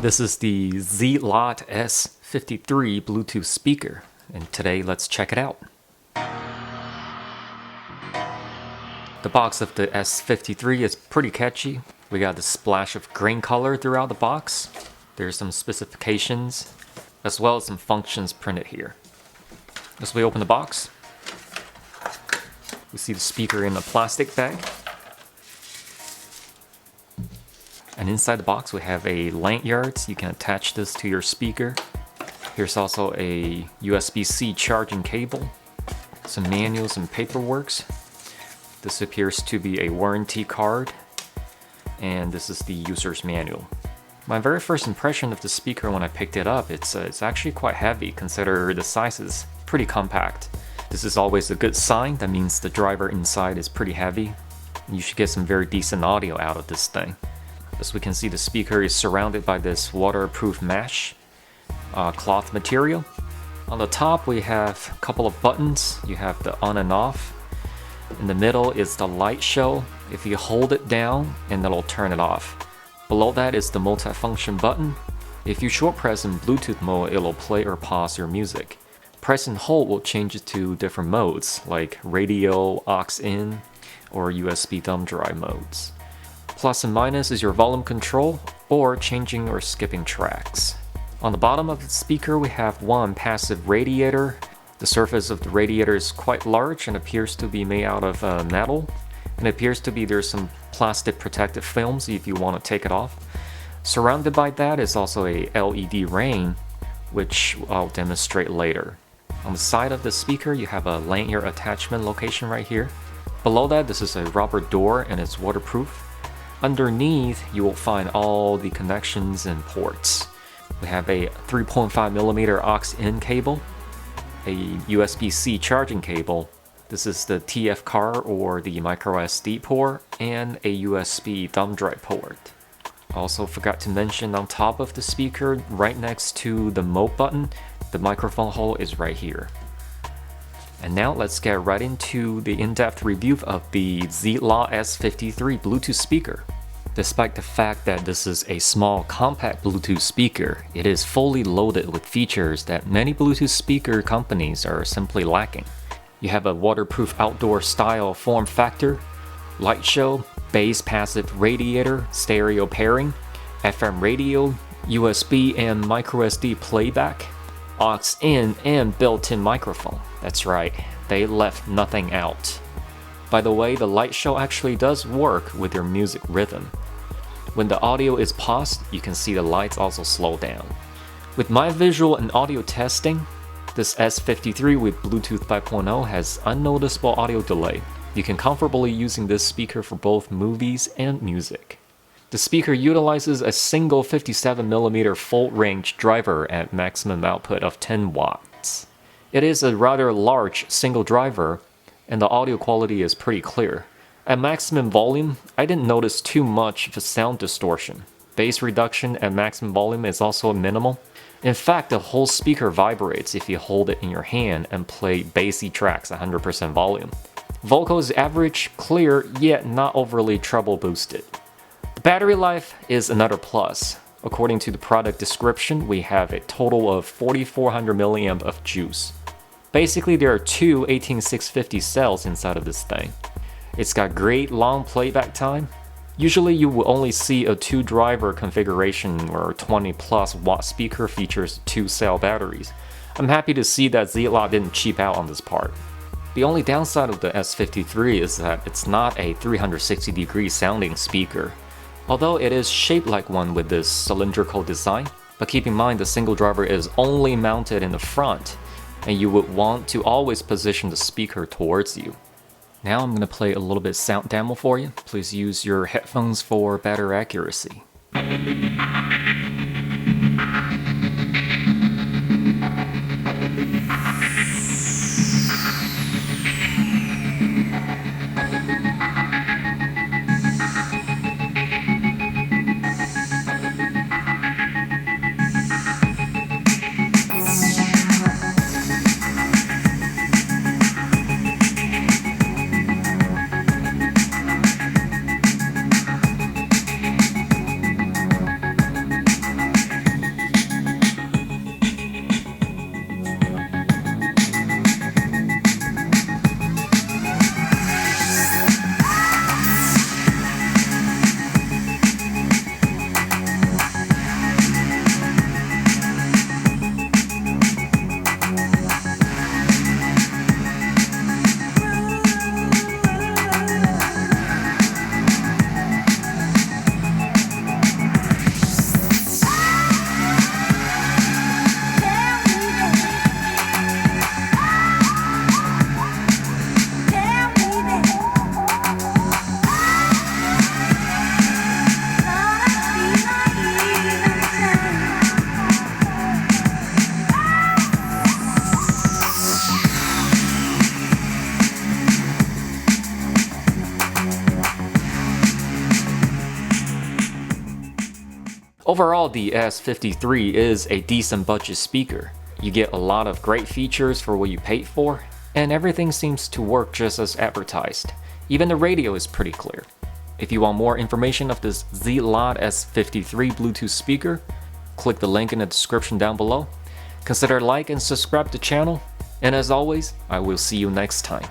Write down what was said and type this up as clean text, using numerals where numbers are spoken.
This is the Zealot S53 Bluetooth speaker, and today let's check it out. The box of the S53 is pretty catchy. We got the splash of green color throughout the box. There's some specifications, as well as some functions printed here. As we open the box, we see the speaker in a plastic bag. And inside the box we have a lanyard, so you can attach this to your speaker. Here's also a USB-C charging cable, some manuals and paperwork. This appears to be a warranty card, and this is the user's manual. My very first impression of the speaker when I picked it up, it's actually quite heavy, considering the size is pretty compact. This is always a good sign. That means the driver inside is pretty heavy. You should get some very decent audio out of this thing. As we can see, the speaker is surrounded by this waterproof mesh cloth material. On the top we have a couple of buttons. You have the on and off. In the middle is the light show. If you hold it down, and that'll turn it off. Below that is the multifunction button. If you short press in Bluetooth mode, it'll play or pause your music. Press and hold will change it to different modes, like radio, aux in, or USB thumb drive modes. Plus and minus is your volume control, or changing or skipping tracks. On the bottom of the speaker we have one passive radiator. The surface of the radiator is quite large and appears to be made out of metal. And it appears to be there's some plastic protective films if you want to take it off. Surrounded by that is also a LED ring, which I'll demonstrate later. On the side of the speaker you have a lanyard attachment location right here. Below that, this is a rubber door and it's waterproof. Underneath, you will find all the connections and ports. We have a 3.5mm aux-in cable, a USB-C charging cable. This is the TF card or the microSD port, and a USB thumb drive port. Also forgot to mention, on top of the speaker, right next to the mode button, the microphone hole is right here. And now let's get right into the in-depth review of the Zealot S53 Bluetooth speaker. Despite the fact that this is a small compact Bluetooth speaker, it is fully loaded with features that many Bluetooth speaker companies are simply lacking. You have a waterproof outdoor style form factor, light show, bass passive radiator, stereo pairing, FM radio, USB and microSD playback, aux in and built-in microphone. That's right, they left nothing out. By the way, the light show actually does work with your music rhythm. When the audio is paused, you can see the lights also slow down. With my visual and audio testing, this S53 with Bluetooth 5.0 has unnoticeable audio delay. You can comfortably using this speaker for both movies and music. The speaker utilizes a single 57mm full range driver at maximum output of 10 watts. It is a rather large single driver, and the audio quality is pretty clear. At maximum volume, I didn't notice too much of a sound distortion. Bass reduction at maximum volume is also minimal. In fact, the whole speaker vibrates if you hold it in your hand and play bassy tracks at 100% volume. Vocal is average, clear, yet not overly treble boosted. The battery life is another plus. According to the product description, we have a total of 4400 mAh of juice. Basically, there are two 18650 cells inside of this thing. It's got great long playback time. Usually you will only see a 2-driver configuration where 20+ watt speaker features 2-cell batteries. I'm happy to see that Zealot didn't cheap out on this part. The only downside of the S53 is that it's not a 360-degree sounding speaker. Although it is shaped like one with this cylindrical design, but keep in mind the single driver is only mounted in the front, and you would want to always position the speaker towards you. Now I'm going to play a little bit sound demo for you. Please use your headphones for better accuracy. Overall, the S53 is a decent budget speaker. You get a lot of great features for what you paid for, and everything seems to work just as advertised. Even the radio is pretty clear. If you want more information of this Zealot S53 Bluetooth speaker, click the link in the description down below. Consider like and subscribe to the channel, and as always, I will see you next time.